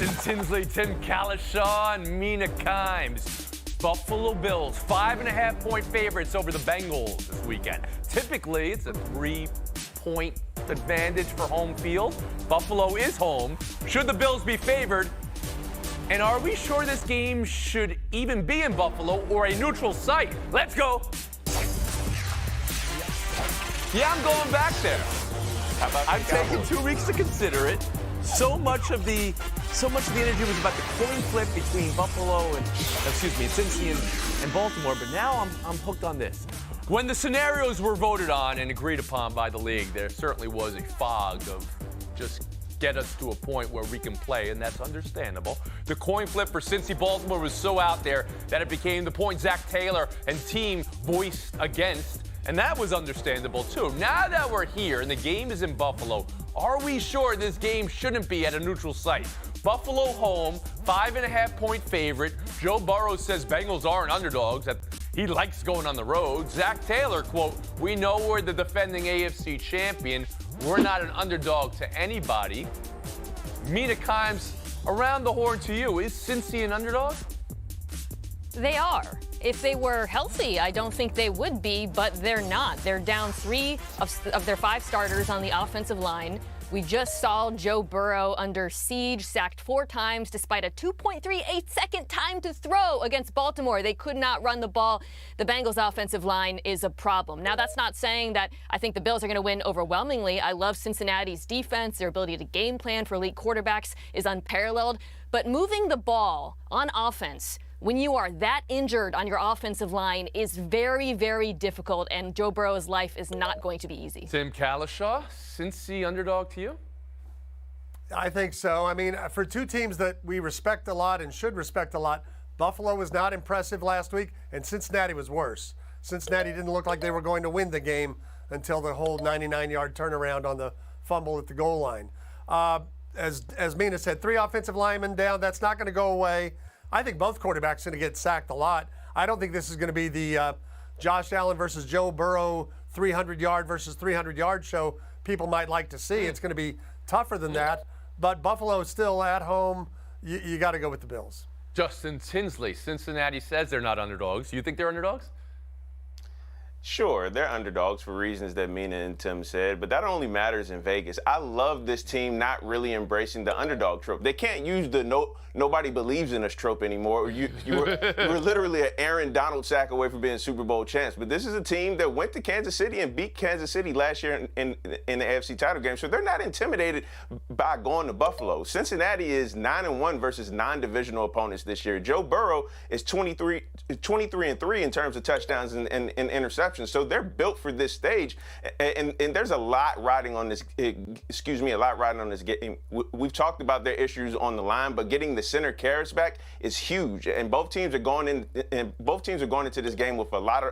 Justin Tinsley, Tim Kalishaw, and Mina Kimes. Buffalo Bills, 5.5-point favorites over the Bengals this weekend. Typically, it's a 3-point advantage for home field. Buffalo is home. Should the Bills be favored? And are we sure this game should even be in Buffalo or a neutral site? Let's go. Yeah, I'm going back there. I've taken 2 weeks to consider it. So much of the energy was about the coin flip between Cincy and Baltimore. But now I'm hooked on this. When the scenarios were voted on and agreed upon by the league, there certainly was a fog of just get us to a point where we can play, and that's understandable. The coin flip for Cincy Baltimore was so out there that it became the point Zach Taylor and team voiced against. And that was understandable, too. Now that we're here and the game is in Buffalo, are we sure this game shouldn't be at a neutral site? Buffalo home, 5.5-point favorite. Joe Burrow says Bengals aren't underdogs, that he likes going on the road. Zach Taylor, quote, "We know we're the defending AFC champion. We're not an underdog to anybody." Mina Kimes, around the horn to you. Is Cincy an underdog? They are. If they were healthy, I don't think they would be, but they're not. They're down 3 of their 5 starters on the offensive line. We just saw Joe Burrow under siege, sacked 4 times despite a 2.38-second time to throw against Baltimore. They could not run the ball. The Bengals' offensive line is a problem. Now, that's not saying that I think the Bills are going to win overwhelmingly. I love Cincinnati's defense. Their ability to game plan for elite quarterbacks is unparalleled. But moving the ball on offense when you are that injured on your offensive line is very, very difficult, and Joe Burrow's life is not going to be easy. Tim Kalishaw, Cincy underdog to you? I think so. I mean, for 2 teams that we respect a lot and should respect a lot, Buffalo was not impressive last week, and Cincinnati was worse. Cincinnati didn't look like they were going to win the game until the whole 99-yard turnaround on the fumble at the goal line. As Mina said, 3 offensive linemen down. That's not going to go away. I think both quarterbacks are going to get sacked a lot. I don't think this is going to be the Josh Allen versus Joe Burrow 300-yard versus 300-yard show people might like to see. It's going to be tougher than that. But Buffalo is still at home. You got to go with the Bills. Justin Tinsley, Cincinnati says they're not underdogs. You think they're underdogs? Sure, they're underdogs for reasons that Mina and Tim said, but that only matters in Vegas. I love this team not really embracing the underdog trope. They can't use the nobody believes in us trope anymore. You were literally an Aaron Donald sack away from being Super Bowl champs. But this is a team that went to Kansas City and beat Kansas City last year in the AFC title game, so they're not intimidated by going to Buffalo. Cincinnati is 9-1 versus non-divisional opponents this year. Joe Burrow is 23-3 in terms of touchdowns and interceptions. So they're built for this stage, and there's a lot riding on this. A lot riding on this game. We've talked about their issues on the line, but getting the center Karras back is huge. And both teams are going into this game with a lot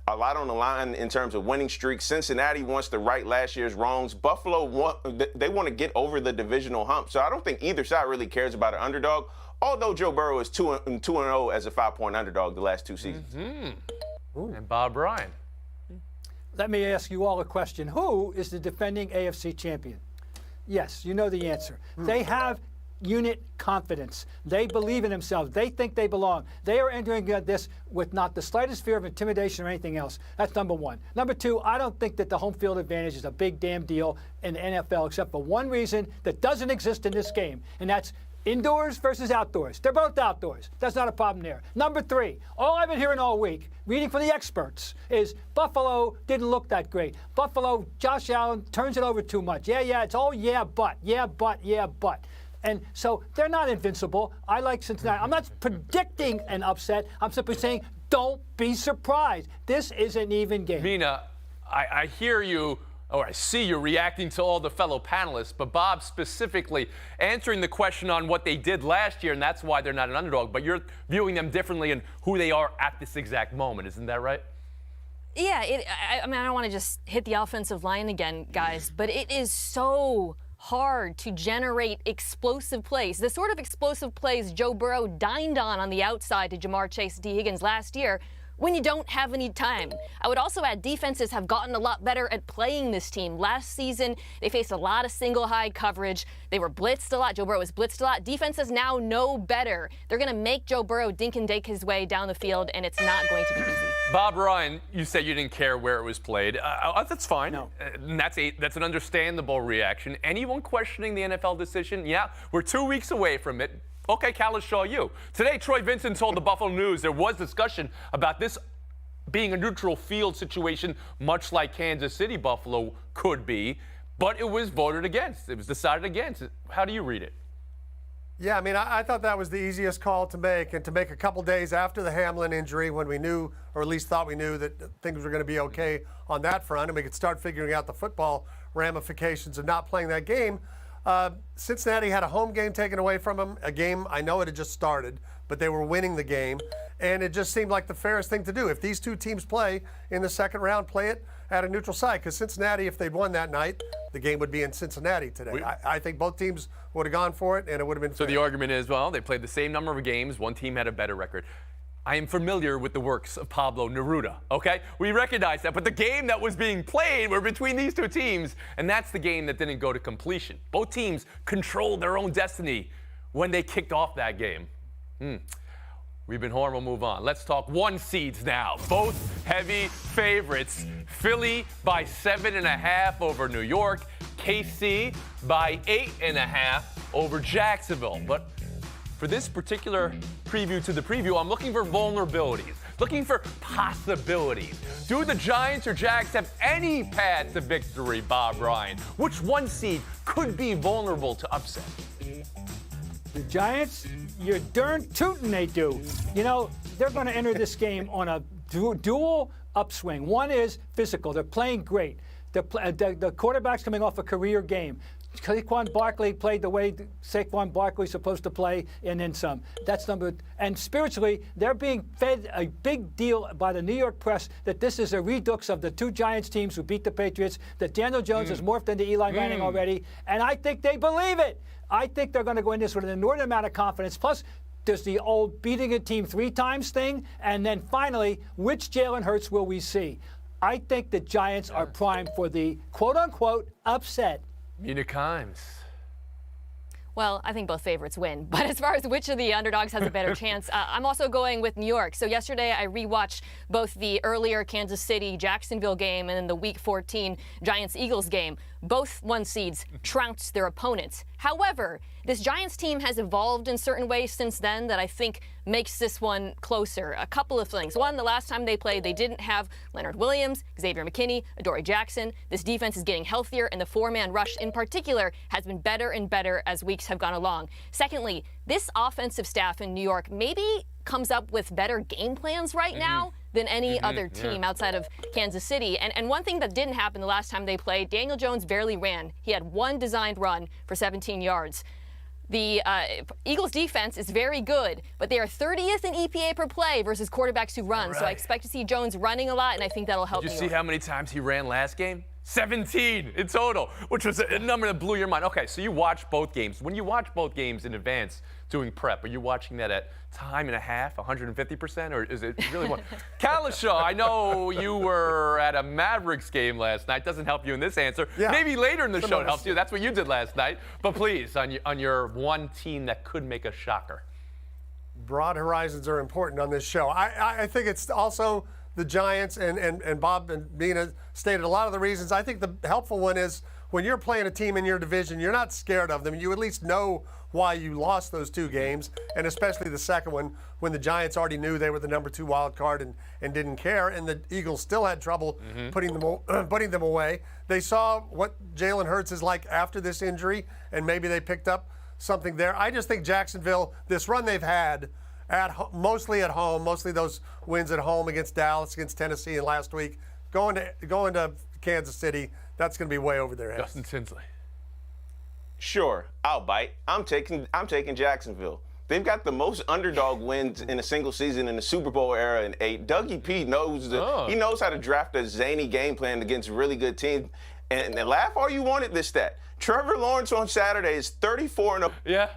on the line in terms of winning streaks. Cincinnati wants to right last year's wrongs. Buffalo want to get over the divisional hump. So I don't think either side really cares about an underdog. Although Joe Burrow is 2-0 as a 5-point underdog the last 2 seasons. Mm-hmm. And Bob Ryan. Let me ask you all a question. Who is the defending AFC champion? Yes, you know the answer. They have unit confidence. They believe in themselves. They think they belong. They are entering this with not the slightest fear of intimidation or anything else. That's number 1. Number 2, I don't think that the home field advantage is a big damn deal in the NFL, except for one reason that doesn't exist in this game, and that's indoors versus outdoors. They're both outdoors. That's not a problem there. Number 3, all I've been hearing all week, reading from the experts, is Buffalo didn't look that great. Buffalo, Josh Allen turns it over too much. It's all but. And so they're not invincible. I like Cincinnati. I'm not predicting an upset. I'm simply saying don't be surprised. This is an even game. Mina, I hear you, or I see you reacting to all the fellow panelists, but Bob specifically answering the question on what they did last year, and that's why they're not an underdog, but you're viewing them differently in who they are at this exact moment. Isn't that right? Yeah, I don't want to just hit the offensive line again, guys, but it is so hard to generate explosive plays. The sort of explosive plays Joe Burrow dined on the outside to Jamar Chase, D. Higgins last year when you don't have any time. I would also add defenses have gotten a lot better at playing this team. Last season, they faced a lot of single high coverage. They were blitzed a lot. Joe Burrow was blitzed a lot. Defenses now know better. They're going to make Joe Burrow dink and dake his way down the field, and it's not going to be easy. Bob Ryan, you said you didn't care where it was played. That's fine. No. And that's an understandable reaction. Anyone questioning the NFL decision? Yeah, we're 2 weeks away from it. Okay, Kalishaw, you. Today, Troy Vincent told the Buffalo News there was discussion about this being a neutral field situation, much like Kansas City Buffalo could be, but it was voted against. It was decided against. How do you read it? Yeah, I mean, I thought that was the easiest call to make, and to make a couple days after the Hamlin injury when we knew, or at least thought we knew, that things were going to be okay on that front, and we could start figuring out the football ramifications of not playing that game. Cincinnati had a home game taken away from them, a game I know it had just started, but they were winning the game, and it just seemed like the fairest thing to do. If these two teams play in the second round, play it at a neutral site, because Cincinnati, if they'd won that night, the game would be in Cincinnati today. I think both teams would have gone for it, and it would have been fair. So the argument is, well, they played the same number of games. One team had a better record. I am familiar with the works of Pablo Neruda, okay? We recognize that, but the game that was being played were between these two teams, and that's the game that didn't go to completion. Both teams controlled their own destiny when they kicked off that game. We've been horrible. Move on. Let's talk one seeds now. Both heavy favorites. Philly by 7.5 over New York. KC by 8.5 over Jacksonville. But for this particular preview to the preview, I'm looking for vulnerabilities, looking for possibilities. Do the Giants or Jags have any path to victory, Bob Ryan? Which one seed could be vulnerable to upset? The Giants, you're darn tootin' they do. You know, they're going to enter this game on a dual upswing. One is physical. They're playing great. The quarterback's coming off a career game. Saquon Barkley played the way Saquon Barkley's supposed to play, and then some. That's number. And spiritually, they're being fed a big deal by the New York press that this is a redux of the two Giants teams who beat the Patriots, that Daniel Jones has morphed into Eli Manning already, and I think they believe it. I think they're going to go in this with an inordinate amount of confidence. Plus, there's the old beating a team 3 times thing, and then finally, which Jalen Hurts will we see? I think the Giants are primed for the quote-unquote upset. Munich Himes. Well, I think both favorites win. But as far as which of the underdogs has a better chance, I'm also going with New York. So yesterday I rewatched both the earlier Kansas City-Jacksonville game and then the Week 14 Giants-Eagles game. Both one seeds trounced their opponents. However, this Giants team has evolved in certain ways since then that I think makes this one closer. A couple of things. One, the last time they played, they didn't have Leonard Williams, Xavier McKinney, Adoree Jackson. This defense is getting healthier, and the 4-man rush in particular has been better and better as weeks have gone along. Secondly, this offensive staff in New York maybe comes up with better game plans right now than any other team outside of Kansas City. And one thing that didn't happen the last time they played, Daniel Jones barely ran. He had one designed run for 17 yards. The Eagles defense is very good, but they are 30th in EPA per play versus quarterbacks who run. Right. So I expect to see Jones running a lot, and I think that'll help. Did you see how many times he ran last game? 17 in total, which was a number that blew your mind. Okay, so you watch both games. When you watch both games in advance doing prep, are you watching that at time and a half, 150%, or is it really more? Kalishaw, I know you were at a Mavericks game last night. Doesn't help you in this answer. Yeah. Maybe later in the show it helps you. That's what you did last night. But please, on your one team that could make a shocker. Broad horizons are important on this show. I think it's also the Giants, and Bob and Mina stated a lot of the reasons. I think the helpful one is when you're playing a team in your division, you're not scared of them. You at least know why you lost those 2 games, and especially the second one when the Giants already knew they were the number 2 wild card and didn't care, and the Eagles still had trouble putting them away. They saw what Jalen Hurts is like after this injury, and maybe they picked up something there. I just think Jacksonville, this run they've had, mostly at home, mostly those wins at home against Dallas, against Tennessee, and last week, going to Kansas City, that's going to be way over their heads. Justin Tinsley. Sure, I'll bite. I'm taking Jacksonville. They've got the most underdog wins in a single season in the Super Bowl era in 8. Dougie P knows he knows how to draft a zany game plan against really good teams. And laugh all you want at this stat. Trevor Lawrence on Saturday is 34-0. Yeah.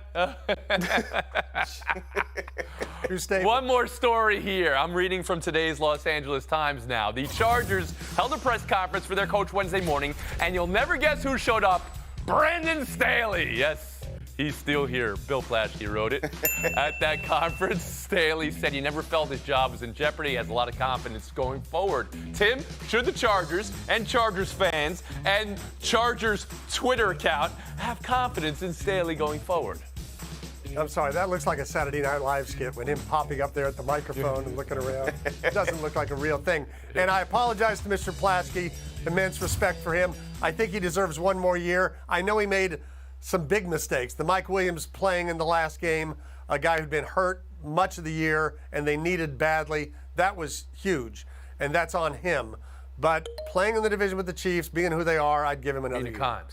True statement. One more story here. I'm reading from today's Los Angeles Times now. The Chargers held a press conference for their coach Wednesday morning, and you'll never guess who showed up. Brandon Staley. Yes, he's still here. Bill Plaschke wrote it. At that conference, Staley said he never felt his job was in jeopardy. He has a lot of confidence going forward. Tim, should the Chargers and Chargers fans and Chargers Twitter account have confidence in Staley going forward? I'm sorry, that looks like a Saturday Night Live skit with him popping up there at the microphone and looking around. It doesn't look like a real thing. And I apologize to Mr. Plaschke. Immense respect for him. I think he deserves one more year. I know he made some big mistakes. The Mike Williams playing in the last game, a guy who'd been hurt much of the year and they needed badly, that was huge. And that's on him. But playing in the division with the Chiefs, being who they are, I'd give him another year.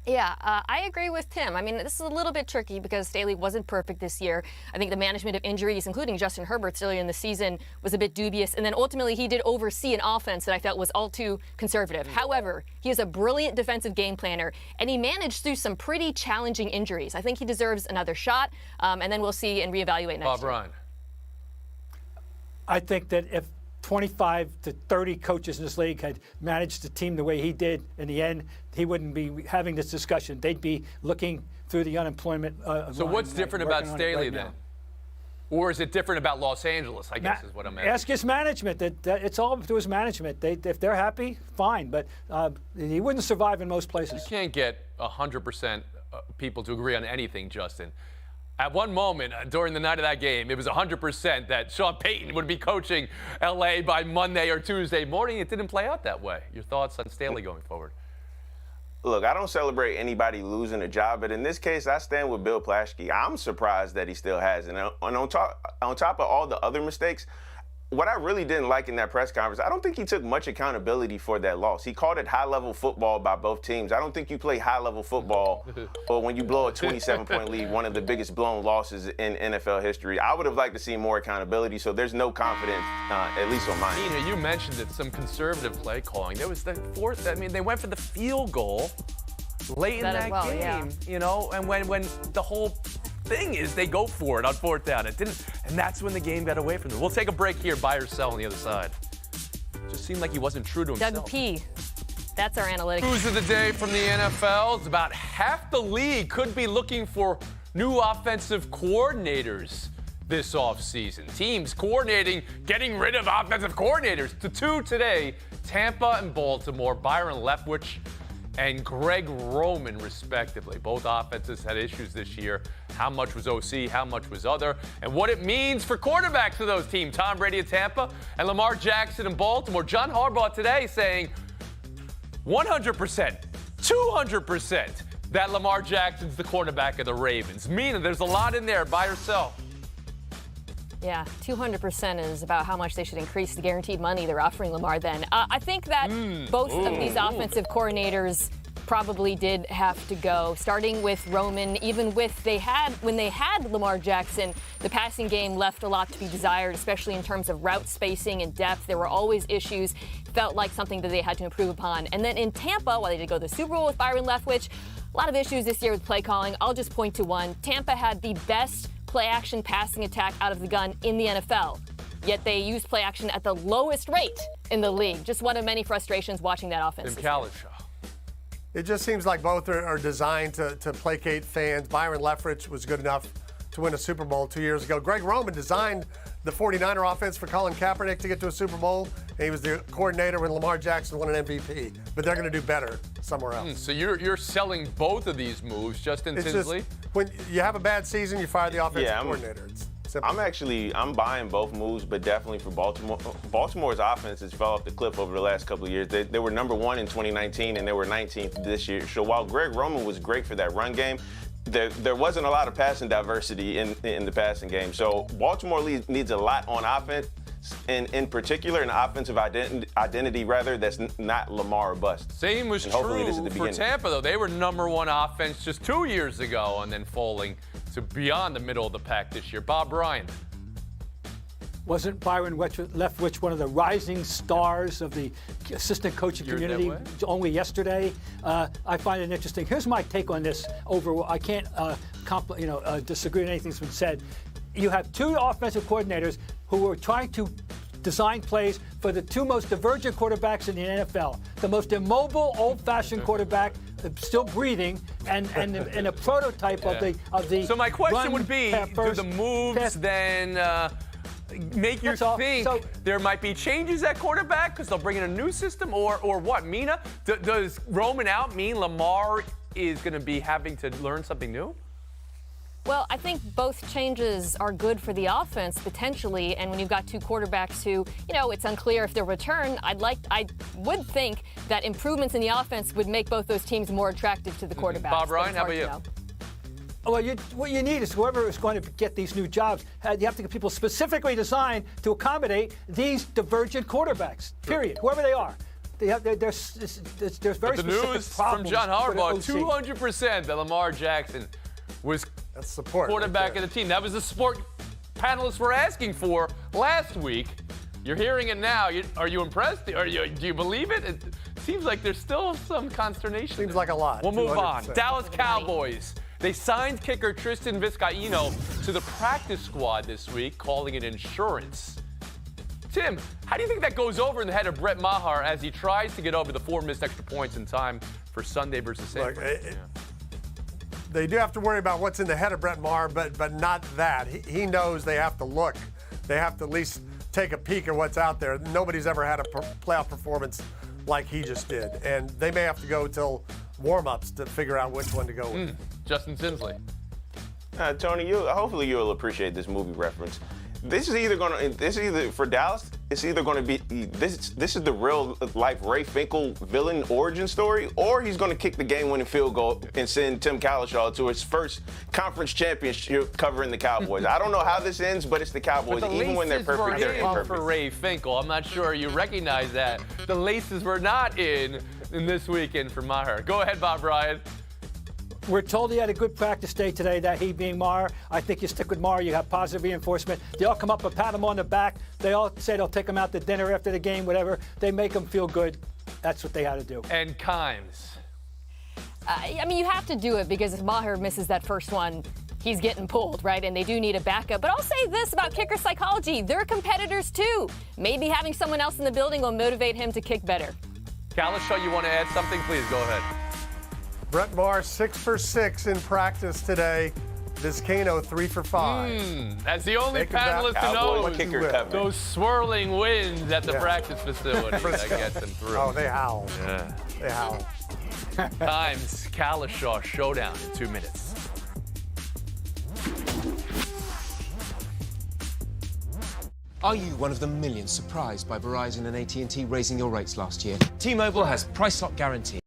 Yeah, I agree with Tim. I mean, this is a little bit tricky because Staley wasn't perfect this year. I think the management of injuries, including Justin Herbert's earlier in the season, was a bit dubious. And then ultimately, he did oversee an offense that I felt was all too conservative. However, he is a brilliant defensive game planner, and he managed through some pretty challenging injuries. I think he deserves another shot, and then we'll see and reevaluate next Bob year. Ryan. I think that if 25 to 30 coaches in this league had managed the team the way he did, in the end, he wouldn't be having this discussion. They'd be looking through the unemployment So what's different about Staley then? Or is it different about Los Angeles, I guess is what I'm asking. Ask his management. That it's all up to his management. If they're happy, fine. But he wouldn't survive in most places. You can't get 100% people to agree on anything, Justin. At one moment during the night of that game, it was 100% that Sean Payton would be coaching L.A. by Monday or Tuesday morning. It didn't play out that way. Your thoughts on Staley going forward? Look, I don't celebrate anybody losing a job, but in this case, I stand with Bill Plaschke. I'm surprised that he still has. And on top of all the other mistakes, what I really didn't like in that press conference, I don't think he took much accountability for that loss. He called it high-level football by both teams. I don't think you play high-level football or when you blow a 27-point lead, one of the biggest blown losses in NFL history. I would have liked to see more accountability, so there's no confidence, at least on mine. Nina, you mentioned it, some conservative play calling. There was the fourth, I mean, they went for the field goal late in that game, yeah. you know, and when the whole thing is they go for it on fourth down. It didn't, and that's when the game got away from them. We'll take a break here, buy or sell on the other side. Just seemed like he wasn't true to himself. Doug P. That's our analytics. News of the day from the NFL is about half the league could be looking for new offensive coordinators this offseason. Teams coordinating, getting rid of offensive coordinators. To two today, Tampa and Baltimore, Byron Leftwich and Greg Roman, respectively. Both offenses had issues this year. How much was OC, how much was other, and what it means for quarterbacks for those teams. Tom Brady at Tampa and Lamar Jackson in Baltimore. John Harbaugh today saying 100%, 200% that Lamar Jackson's the quarterback of the Ravens. Meaning there's a lot in there. Buy or sell? Yeah, 200% is about how much they should increase the guaranteed money they're offering Lamar then. I think that both of these offensive coordinators probably did have to go, starting with Roman. Even with when they had Lamar Jackson, the passing game left a lot to be desired, especially in terms of route spacing and depth. There were always issues. Felt like something that they had to improve upon. And then in Tampa, while they did go to the Super Bowl with Byron Leftwich, a lot of issues this year with play calling. I'll just point to one. Tampa had the best play-action passing attack out of the gun in the NFL. Yet they used play-action at the lowest rate in the league. Just one of many frustrations watching that offense. Tim Kalishaw. It just seems like both are designed to placate fans. Byron Leftwich was good enough to win a Super Bowl 2 years ago. Greg Roman designed the 49er offense for Colin Kaepernick to get to a Super Bowl. And he was the coordinator when Lamar Jackson won an MVP. But they're going to do better somewhere else. So you're selling both of these moves, Justin Tinsley? Just, when you have a bad season, you fire the offensive coordinator. It's simple. I'm buying both moves, but definitely for Baltimore. Baltimore's offense has fell off the cliff over the last couple of years. They were number 1 in 2019, and they were 19th this year. So while Greg Roman was great for that run game, there wasn't a lot of passing diversity in the passing game. So Baltimore needs a lot on offense, and in particular an offensive identity rather that's not Lamar or bust. Same was true for Tampa, though. They were number 1 offense just 2 years ago and then falling to beyond the middle of the pack this year. Bob Ryan. Wasn't Byron Leftwich one of the rising stars of the assistant coaching community only yesterday? I find it interesting. Here's my take on this. I can't disagree with anything that's been said. you have two offensive coordinators who are trying to design plays for the two most divergent quarterbacks in the NFL. The most immobile, old-fashioned quarterback, still breathing, and a prototype of the. So my question run, would be, pass do first, the moves pass- then make you That's all. think So- there might be changes at quarterback because they'll bring in a new system, or what? Mina, does Roman out mean Lamar is going to be having to learn something new? Well, I think both changes are good for the offense potentially, and when you've got two quarterbacks who, it's unclear if they'll return, I would think that improvements in the offense would make both those teams more attractive to the quarterbacks. Bob Ryan, But how it's about hard to you? know. Well, what you need is whoever is going to get these new jobs, you have to get people specifically designed to accommodate these divergent quarterbacks, period, whoever they are. There's very The specific news from problems John for the Harbaugh, OC. 200% that Lamar Jackson was That's support. quarterback right of the team. That was the sport panelists were asking for last week. You're hearing it now. Are you impressed? Do you believe it? It seems like there's still some consternation. Seems like a lot. We'll move on. 200%. Dallas Cowboys. They signed kicker Tristan Vizcaino to the practice squad this week, calling it insurance. Tim, how do you think that goes over in the head of Brett Maher as he tries to get over the 4 missed extra points in time for Sunday versus San Look, Fran? They do have to worry about what's in the head of Brett Maher, but not that. He knows they have to look. They have to at least take a peek at what's out there. Nobody's ever had a playoff performance like he just did, and they may have to go till warm-ups to figure out which one to go with. Justin Tinsley. Tony, hopefully you'll appreciate this movie reference. This is either for Dallas. It's either going to be this is the real life Ray Finkel villain origin story, or he's going to kick the game-winning field goal and send Tim Kalishaw to his first conference championship covering the Cowboys. I don't know how this ends, but it's the Cowboys. But the Even when they're laces perfect, they're were in imperfect. for Ray Finkel. I'm not sure you recognize that. The laces were not in this weekend for Maher. Go ahead, Bob Ryan. We're told he had a good practice day today, that he being Maher. I think you stick with Maher, you have positive reinforcement. They all come up and pat him on the back. They all say they'll take him out to dinner after the game, whatever. They make him feel good. That's what they had to do. And Kimes. I mean, you have to do it because if Maher misses that first one, he's getting pulled, right? And they do need a backup. But I'll say this about kicker psychology. They're competitors, too. Maybe having someone else in the building will motivate him to kick better. Kalishaw, you want to add something? Please go ahead. Brett Maher 6 for 6 in practice today. Vizcaino 3 for 5. As the only Make him panelist to Cowboys know kicker coverage. those swirling winds at the Yeah. practice facility that gets them through. Oh, they howl. Yeah. They howl. Times Kalishaw showdown in 2 minutes. Are you one of the millions surprised by Verizon and AT&T raising your rates last year? T-Mobile has price lock guarantee.